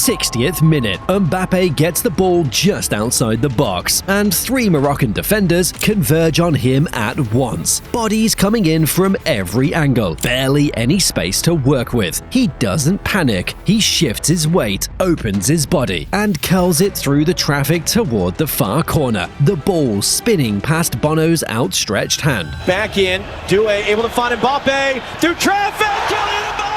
60th minute, Mbappe gets the ball just outside the box, and 3 Moroccan defenders converge on him at once. Bodies coming in from every angle, barely any space to work with. He doesn't panic. He shifts his weight, opens his body, and curls it through the traffic toward the far corner. The ball spinning past Bono's outstretched hand. Back in, Doué able to find Mbappe through traffic. Kylian Mbappe!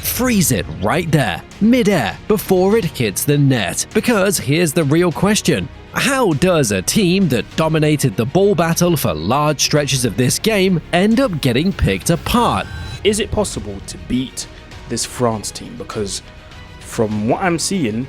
Freeze it right there, mid-air, before it hits the net. Because here's the real question. How does a team that dominated the ball battle for large stretches of this game end up getting picked apart? Is it possible to beat this France team? Because from what I'm seeing,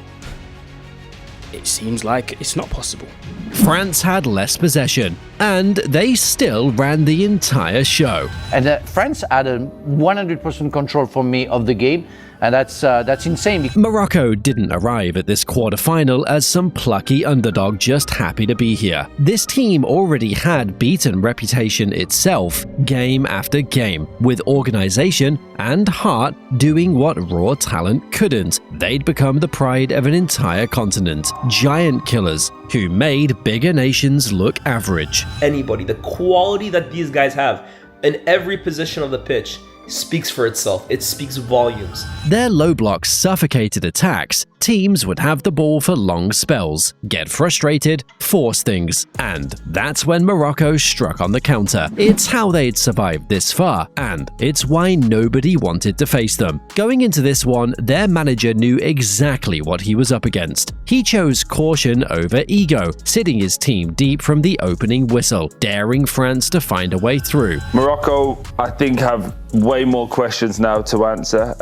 it seems like it's not possible. France had less possession, and they still ran the entire show. And France had a 100% control for me of the game, and that's insane. Morocco didn't arrive at this quarterfinal as some plucky underdog just happy to be here. This team already had beaten reputation itself, game after game, with organization and heart doing what raw talent couldn't. They'd become the pride of an entire continent, giant killers who made bigger nations look average. Anybody, the quality that these guys have in every position of the pitch speaks for itself. It speaks volumes. Their low block suffocated attacks. Teams would have the ball for long spells, get frustrated, force things, and that's when Morocco struck on the counter. It's how they'd survived this far, and it's why nobody wanted to face them. Going into this one, their manager knew exactly what he was up against. He chose caution over ego, sitting his team deep from the opening whistle, daring France to find a way through. Morocco, I think, have way more questions now to answer.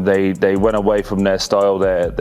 They went away from their style. Their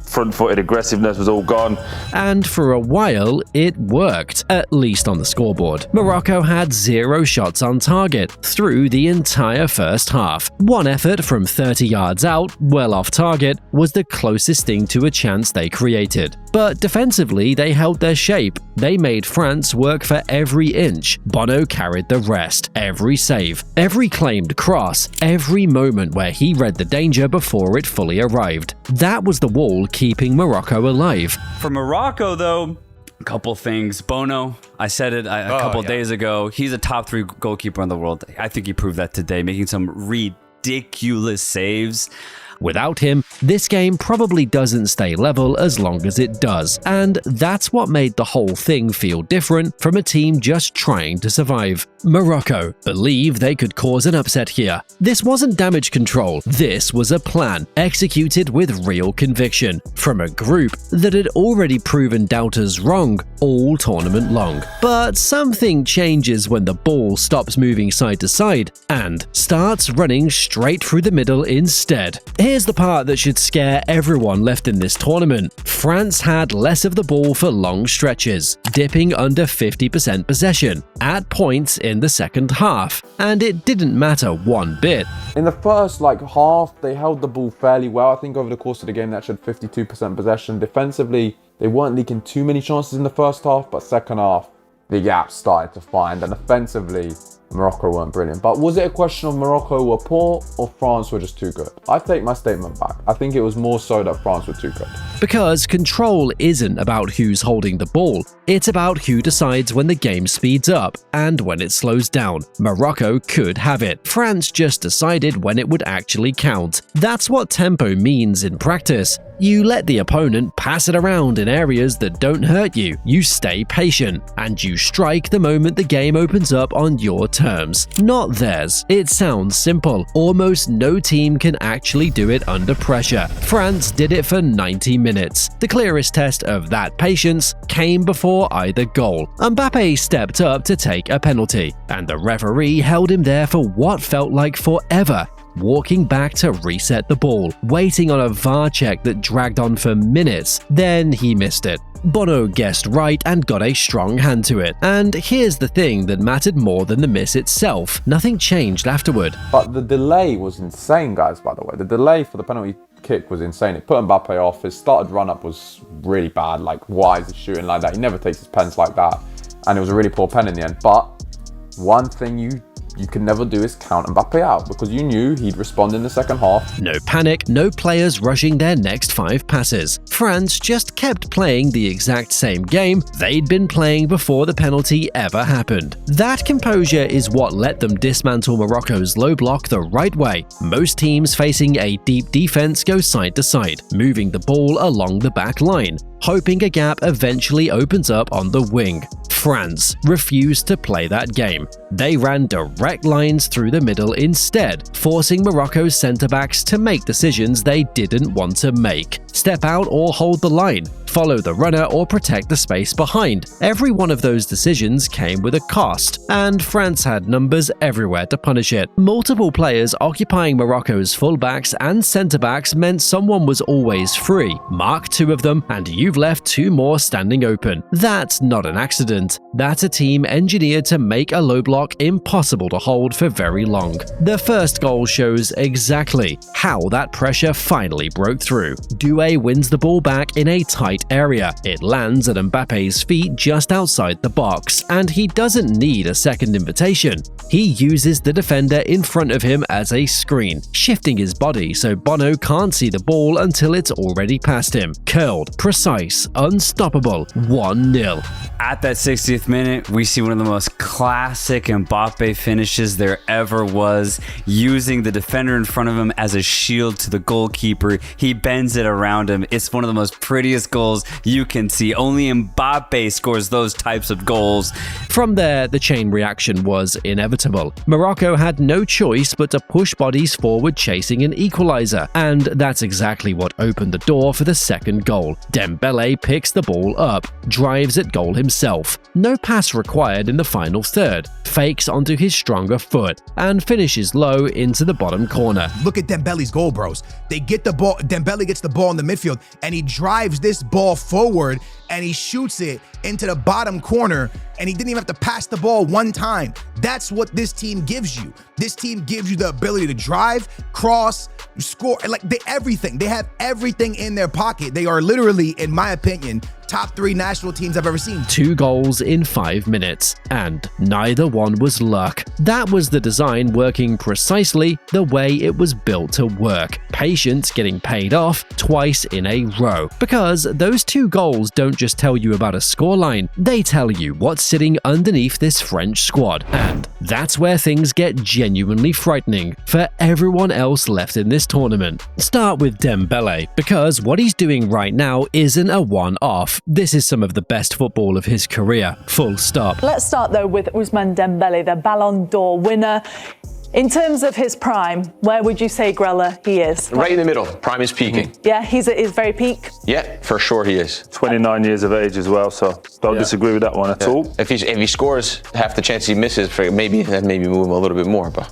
front-footed aggressiveness was all gone. And for a while, it worked, at least on the scoreboard. Morocco had 0 shots on target through the entire first half. One effort from 30 yards out, well off target, was the closest thing to a chance they created. But defensively, they held their shape. They made France work for every inch. Bono carried the rest. Every save, every claimed cross, every moment where he read the danger before it fully arrived. That was the wall keeping Morocco alive. For Morocco, though, a couple things. Bono, I said it a couple days ago. He's a top 3 goalkeeper in the world. I think he proved that today, making some ridiculous saves. Without him, this game probably doesn't stay level as long as it does, and that's what made the whole thing feel different from a team just trying to survive. Morocco believed they could cause an upset here. This wasn't damage control, this was a plan, executed with real conviction, from a group that had already proven doubters wrong all tournament long. But something changes when the ball stops moving side to side and starts running straight through the middle instead. Here's the part that should scare everyone left in this tournament. France had less of the ball for long stretches, dipping under 50% possession at points in the second half, and it didn't matter one bit. In the first half, they held the ball fairly well. I think over the course of the game, that showed 52% possession. Defensively, they weren't leaking too many chances in the first half, but second half, the gaps started to find, and offensively, Morocco weren't brilliant. But was it a question of Morocco were poor or France were just too good? I take my statement back. I think it was more so that France were too good. Because control isn't about who's holding the ball, it's about who decides when the game speeds up and when it slows down. Morocco could have it. France just decided when it would actually count. That's what tempo means in practice. You let the opponent pass it around in areas that don't hurt you, you stay patient, and you strike the moment the game opens up on your terms, not theirs. It sounds simple. Almost no team can actually do it under pressure. France did it for 90 minutes. The clearest test of that patience came before either goal. Mbappe stepped up to take a penalty, and the referee held him there for what felt like forever, walking back to reset the ball, waiting on a VAR check that dragged on for minutes. Then he missed it. Bono guessed right and got a strong hand to it. And here's the thing that mattered more than the miss itself. Nothing changed afterward. But the delay was insane, guys, by the way. The delay for the penalty kick was insane. It put Mbappe off. His started run-up was really bad. Why is he shooting like that? He never takes his pens like that. And it was a really poor pen in the end. But one thing you you can never do is count Mbappe out, because you knew he'd respond in the second half. No panic, no players rushing their next 5 passes. France just kept playing the exact same game they'd been playing before the penalty ever happened. That composure is what let them dismantle Morocco's low block the right way. Most teams facing a deep defense go side to side, moving the ball along the back line, hoping a gap eventually opens up on the wing. France refused to play that game. They ran direct lines through the middle instead, forcing Morocco's centre-backs to make decisions they didn't want to make. Step out or hold the line, follow the runner or protect the space behind. Every one of those decisions came with a cost, and France had numbers everywhere to punish it. Multiple players occupying Morocco's fullbacks and centre-backs meant someone was always free. Mark 2 of them, and you've left 2 more standing open. That's not an accident. That's a team engineered to make a low block impossible to hold for very long. The first goal shows exactly how that pressure finally broke through. Doué wins the ball back in a tight area. It lands at Mbappe's feet just outside the box, and he doesn't need a second invitation. He uses the defender in front of him as a screen, shifting his body so Bono can't see the ball until it's already past him. Curled, precise, unstoppable, 1-0. At that 60th minute, we see one of the most classic Mbappe finishes there ever was, using the defender in front of him as a shield to the goalkeeper. He bends it around him. It's one of the most prettiest goals you can see. Only Mbappe scores those types of goals. From there, the chain reaction was inevitable. Morocco had no choice but to push bodies forward chasing an equalizer, and that's exactly what opened the door for the second goal. Dembele picks the ball up, drives at goal himself. No pass required in the final third, fakes onto his stronger foot, and finishes low into the bottom corner. Look at Dembele's goal, bros. They get the ball, Dembele gets the ball in the midfield, and he drives this ball forward, and he shoots it into the bottom corner, and he didn't even have to pass the ball one time. That's what this team gives you. This team gives you the ability to drive, cross, score, like everything. They have everything in their pocket. They are literally, in my opinion, top 3 national teams I've ever seen. 2 goals in 5 minutes, and neither one was luck. That was the design working precisely the way it was built to work. Patience getting paid off twice in a row. Because those 2 goals don't just tell you about a scoreline, they tell you what's sitting underneath this French squad. And that's where things get genuinely frightening for everyone else left in this tournament. Start with Dembele, because what he's doing right now isn't a one-off. This is some of the best football of his career, full stop. Let's start though with Ousmane Dembele, the Ballon d'Or winner. In terms of his prime, where would you say, Grella, he is? Right in the middle. Prime is peaking. Yeah, he's very peak. Yeah, for sure he is. 29 years of age as well, so don't disagree with that one at all. If he scores half the chance he misses, maybe move him a little bit more. But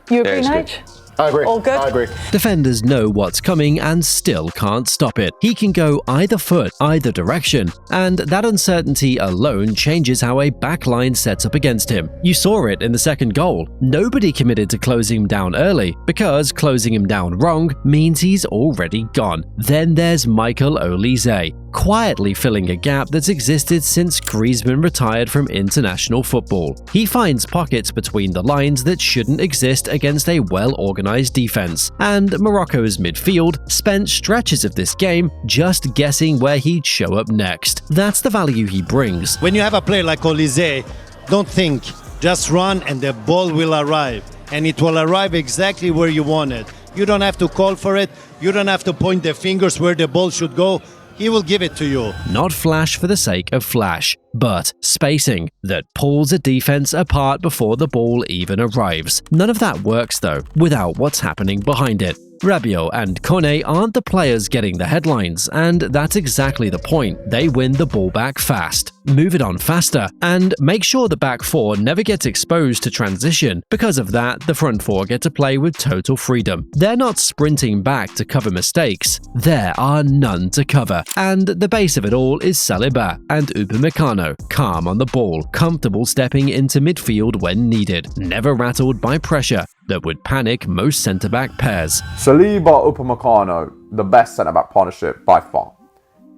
you agree, Nige? I agree. All good? I agree. Defenders know what's coming and still can't stop it. He can go either foot, either direction, and that uncertainty alone changes how a backline sets up against him. You saw it in the second goal. Nobody committed to closing him down early, because closing him down wrong means he's already gone. Then there's Michael Olise, quietly filling a gap that's existed since Griezmann retired from international football. He finds pockets between the lines that shouldn't exist against a well-organized defense, and Morocco's midfield spent stretches of this game just guessing where he'd show up next. That's the value he brings. When you have a player like Olise, don't think, just run and the ball will arrive. And it will arrive exactly where you want it. You don't have to call for it. You don't have to point the fingers where the ball should go. He will give it to you. Not flash for the sake of flash, but spacing that pulls a defense apart before the ball even arrives. None of that works though, without what's happening behind it. Rabiot and Kone aren't the players getting the headlines, and that's exactly the point. They win the ball back fast, move it on faster, and make sure the back 4 never gets exposed to transition. Because of that, the front 4 get to play with total freedom. They're not sprinting back to cover mistakes. There are none to cover. And the base of it all is Saliba and Upamecano, calm on the ball, comfortable stepping into midfield when needed, never rattled by pressure that would panic most centre-back pairs. Saliba, Upamecano, the best centre-back partnership by far.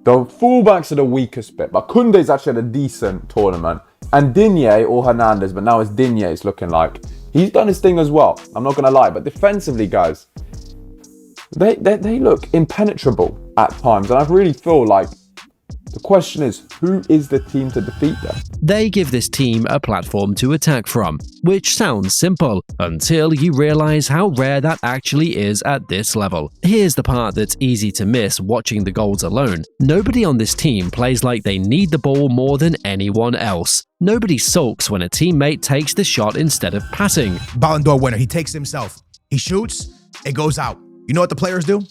The fullbacks are the weakest bit, but Koundé's actually had a decent tournament. And Digne or Hernandez, but now it's Digne's looking like He's done his thing as well. I'm not going to lie. But defensively, guys, they look impenetrable at times. And I really feel like the question is, who is the team to defeat them? They give this team a platform to attack from, which sounds simple until you realize how rare that actually is at this level. Here's the part that's easy to miss watching the goals alone. Nobody on this team plays like they need the ball more than anyone else. Nobody sulks when a teammate takes the shot instead of passing. Ballon d'Or winner, he takes himself. He shoots, it goes out. You know what the players do?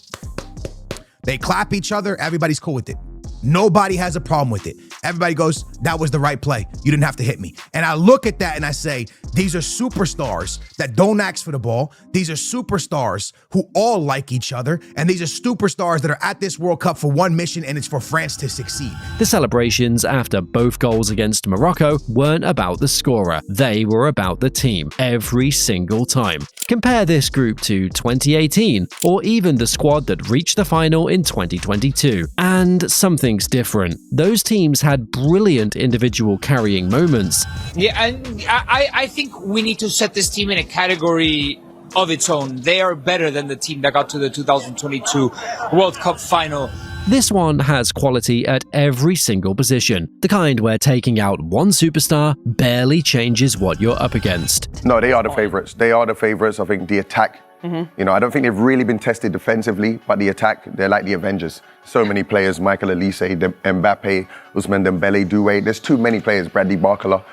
They clap each other, everybody's cool with it. Nobody has a problem with it. Everybody goes, that was the right play. You didn't have to hit me. And I look at that and I say, these are superstars that don't ask for the ball. These are superstars who all like each other. And these are superstars that are at this World Cup for one mission, and it's for France to succeed. The celebrations after both goals against Morocco weren't about the scorer. They were about the team every single time. Compare this group to 2018 or even the squad that reached the final in 2022. And something's different. Those teams had brilliant individual carrying moments. Yeah, and I think we need to set this team in a category of its own. They are better than the team that got to the 2022 World Cup final. This one has quality at every single position, the kind where taking out one superstar barely changes what you're up against. No, they are the favourites. They are the favourites. I think the attack, you know, I don't think they've really been tested defensively, but the attack, they're like the Avengers. So many players, Michael Elise, Mbappe, Ousmane Dembele, Doué. There's too many players, Bradley Barcola.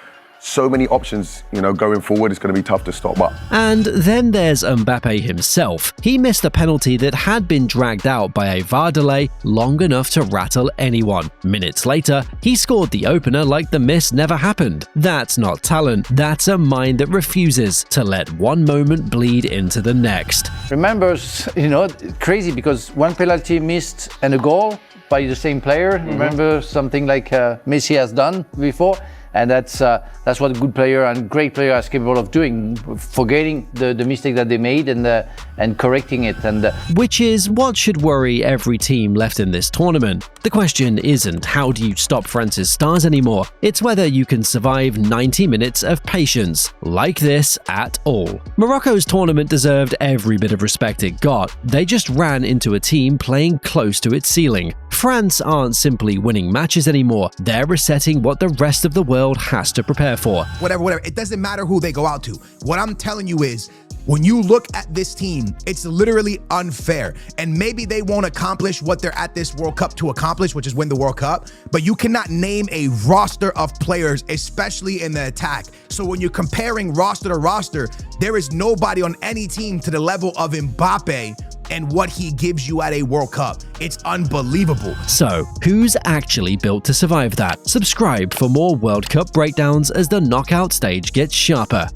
So many options, you know, going forward. It's going to be tough to stop up. And then there's Mbappe himself. He missed a penalty that had been dragged out by a VAR delay long enough to rattle anyone. Minutes later, he scored the opener like the miss never happened. That's not talent. That's a mind that refuses to let one moment bleed into the next. Remember, you know, crazy because one penalty missed and a goal by the same player. Remember something like Messi has done before? And that's what a good player and great player is capable of doing, forgetting the mistake that they made and correcting it. Which is what should worry every team left in this tournament. The question isn't how do you stop France's stars anymore, it's whether you can survive 90 minutes of patience like this at all. Morocco's tournament deserved every bit of respect it got. They just ran into a team playing close to its ceiling. France aren't simply winning matches anymore, they're resetting what the rest of the world has to prepare for. Whatever. It doesn't matter who they go out to. What I'm telling you is, when you look at this team, it's literally unfair. And maybe they won't accomplish what they're at this World Cup to accomplish, which is win the World Cup, but you cannot name a roster of players, especially in the attack. So when you're comparing roster to roster, there is nobody on any team to the level of Mbappe and what he gives you at a World Cup. It's unbelievable. So, who's actually built to survive that? Subscribe for more World Cup breakdowns as the knockout stage gets sharper.